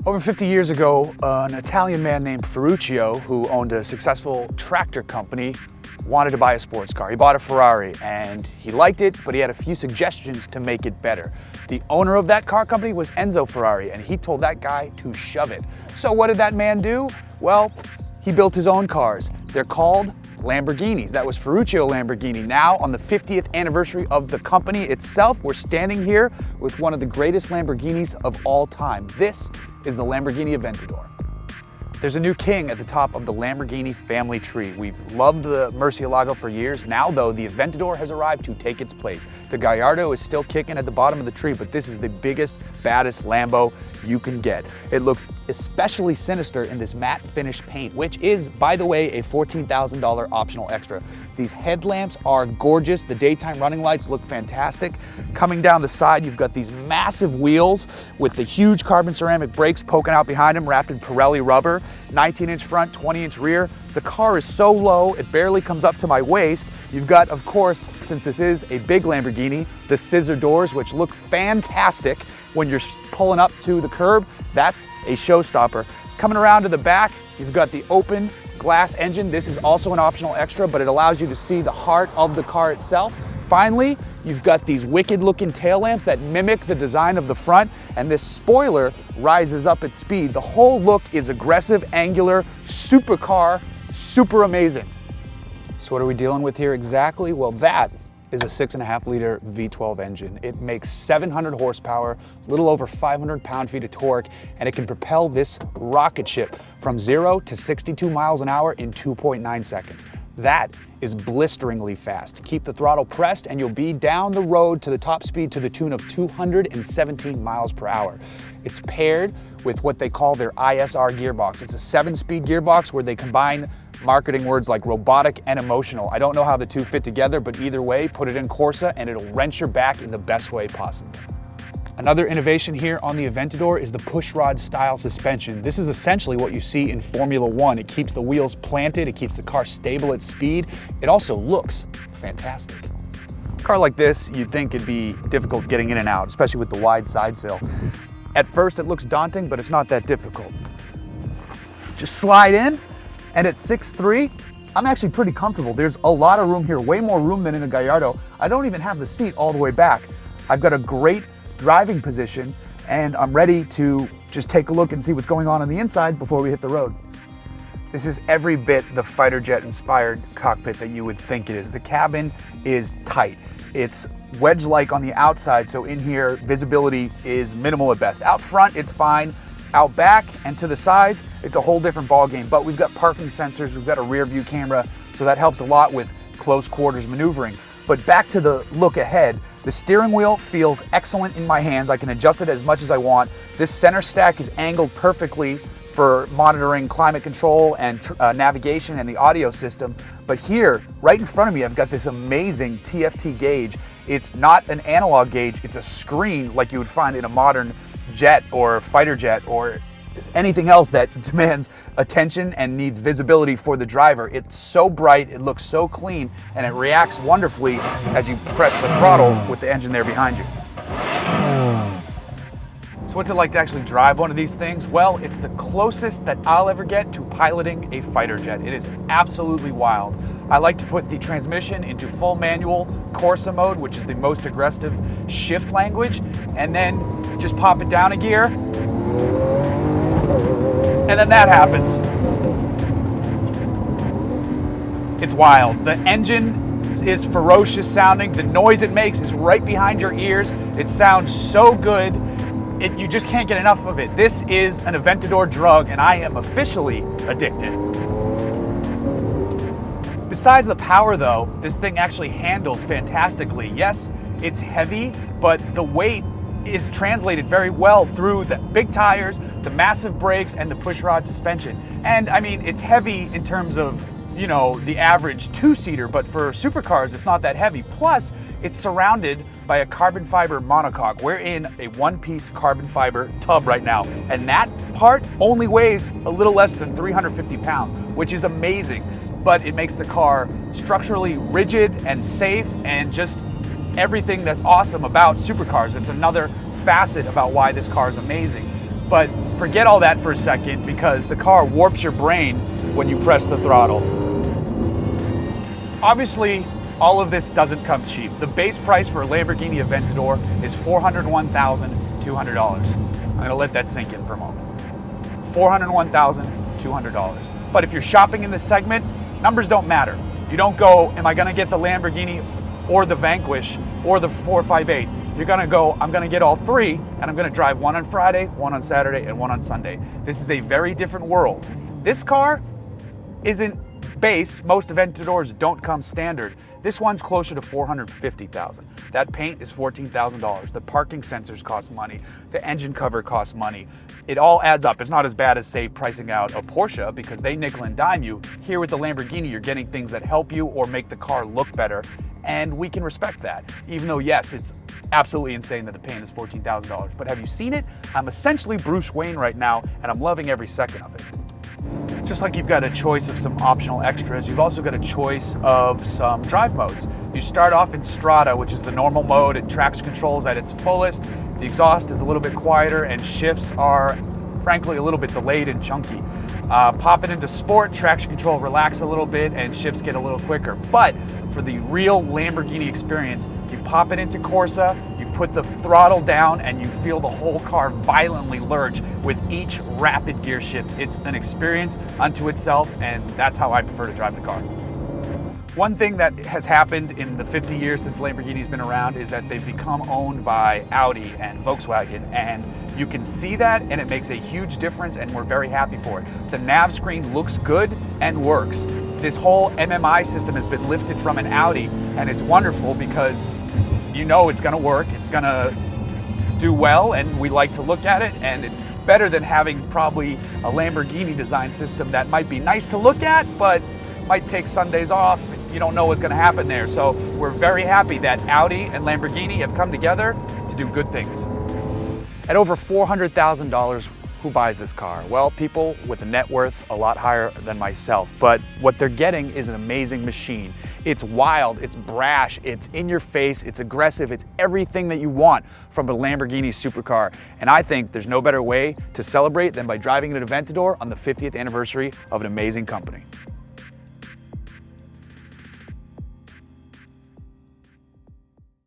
Over 50 years ago, an Italian man named Ferruccio, who owned a successful tractor company, wanted to buy a sports car. He bought a Ferrari and he liked it, but he had a few suggestions to make it better. The owner of that car company was Enzo Ferrari, and he told that guy to shove it. So what did that man do? Well, he built his own cars. They're called Lamborghinis. That was Ferruccio Lamborghini. Now, on the 50th anniversary of the company itself, we're standing here with one of the greatest Lamborghinis of all time. This is the Lamborghini Aventador. There's a new king at the top of the Lamborghini family tree. We've loved the Murcielago for years. Now, though, the Aventador has arrived to take its place. The Gallardo is still kicking at the bottom of the tree, but this is the biggest, baddest Lambo you can get. It looks especially sinister in this matte finish paint, which is, by the way, a $14,000 optional extra. These headlamps are gorgeous. The daytime running lights look fantastic. Coming down the side, you've got these massive wheels with the huge carbon ceramic brakes poking out behind them, wrapped in Pirelli rubber. 19-inch front, 20-inch rear. The car is so low, it barely comes up to my waist. You've got, of course, since this is a big Lamborghini, the scissor doors, which look fantastic when you're pulling up to the curb. That's a showstopper. Coming around to the back, you've got the open glass engine. This is also an optional extra, but it allows you to see the heart of the car itself. Finally, you've got these wicked looking tail lamps that mimic the design of the front, and this spoiler rises up at speed. The whole look is aggressive, angular, supercar, super amazing. So what are we dealing with here exactly? Well, that is a 6.5 liter V12 engine. It makes 700 horsepower, a little over 500 pound-feet of torque, and it can propel this rocket ship from 0 to 62 miles an hour in 2.9 seconds. That is blisteringly fast. Keep the throttle pressed and you'll be down the road to the top speed to the tune of 217 miles per hour. It's paired with what they call their ISR gearbox. It's a 7-speed gearbox where they combine marketing words like robotic and emotional. I don't know how the two fit together, but either way, put it in Corsa and it'll wrench your back in the best way possible. Another innovation here on the Aventador is the pushrod style suspension. This is essentially what you see in Formula One. It keeps the wheels planted, it keeps the car stable at speed. It also looks fantastic. A car like this, you'd think it'd be difficult getting in and out, especially with the wide side sill. At first it looks daunting, but it's not that difficult. Just slide in, and at 6'3", I'm actually pretty comfortable. There's a lot of room here, way more room than in a Gallardo. I don't even have the seat all the way back. I've got a great driving position, and I'm ready to just take a look and see what's going on the inside before we hit the road. This is every bit the fighter jet inspired cockpit that you would think it is. The cabin is tight. It's wedge-like on the outside, so in here visibility is minimal at best. Out front it's fine. Out back and to the sides, it's a whole different ballgame. But we've got parking sensors, we've got a rear view camera, so that helps a lot with close quarters maneuvering. But back to the look ahead, the steering wheel feels excellent in my hands. I can adjust it as much as I want. This center stack is angled perfectly for monitoring climate control and navigation and the audio system. But here, right in front of me, I've got this amazing TFT gauge. It's not an analog gauge, it's a screen like you would find in a modern jet or fighter jet or anything else that demands attention and needs visibility for the driver. It's so bright, it looks so clean, and it reacts wonderfully as you press the throttle with the engine there behind you. So what's it like to actually drive one of these things? Well, it's the closest that I'll ever get to piloting a fighter jet. It is absolutely wild. I like to put the transmission into full manual Corsa mode, which is the most aggressive shift language, and then just pop it down a gear, and then that happens. It's wild. The engine is ferocious sounding. The noise it makes is right behind your ears. It sounds so good. You just can't get enough of it. This is an Aventador drug, and I am officially addicted. Besides the power though, this thing actually handles fantastically. Yes, it's heavy, but the weight is translated very well through the big tires, the massive brakes, and the pushrod suspension. And I mean, it's heavy in terms of, you know, the average two-seater, but for supercars, it's not that heavy. Plus, it's surrounded by a carbon fiber monocoque. We're in a one-piece carbon fiber tub right now, and that part only weighs a little less than 350 pounds, which is amazing. But it makes the car structurally rigid and safe and just everything that's awesome about supercars. It's another facet about why this car is amazing. But forget all that for a second, because the car warps your brain when you press the throttle. Obviously, all of this doesn't come cheap. The base price for a Lamborghini Aventador is $401,200. I'm gonna let that sink in for a moment. $401,200. But if you're shopping in this segment, numbers don't matter. You don't go, am I gonna get the Lamborghini or the Vanquish or the 458? You're gonna go, I'm gonna get all three, and I'm gonna drive one on Friday, one on Saturday, and one on Sunday. This is a very different world. This car isn't base. Most Aventadors don't come standard. This one's closer to $450,000. That paint is $14,000. The parking sensors cost money. The engine cover costs money. It all adds up. It's not as bad as, say, pricing out a Porsche, because they nickel and dime you. Here with the Lamborghini, you're getting things that help you or make the car look better, and we can respect that. Even though, yes, it's absolutely insane that the paint is $14,000. But have you seen it? I'm essentially Bruce Wayne right now, and I'm loving every second of it. Just like you've got a choice of some optional extras, you've also got a choice of some drive modes. You start off in Strada, which is the normal mode. It traction controls at its fullest. The exhaust is a little bit quieter, and shifts are, frankly, a little bit delayed and chunky. Pop it into Sport, traction control relax a little bit, and shifts get a little quicker. But for the real Lamborghini experience, you pop it into Corsa, you put the throttle down, and you feel the whole car violently lurch with each rapid gear shift. It's an experience unto itself, and that's how I prefer to drive the car. One thing that has happened in the 50 years since Lamborghini's been around is that they've become owned by Audi and Volkswagen, and you can see that, and it makes a huge difference, and we're very happy for it. The nav screen looks good and works. This whole MMI system has been lifted from an Audi, and it's wonderful because you know it's gonna work, it's gonna do well, and we like to look at it, and it's better than having probably a Lamborghini design system that might be nice to look at, but might take Sundays off. You don't know what's gonna happen there. So we're very happy that Audi and Lamborghini have come together to do good things. At over $400,000, who buys this car? Well, people with a net worth a lot higher than myself, but what they're getting is an amazing machine. It's wild, it's brash, it's in your face, it's aggressive, it's everything that you want from a Lamborghini supercar. And I think there's no better way to celebrate than by driving an Aventador on the 50th anniversary of an amazing company.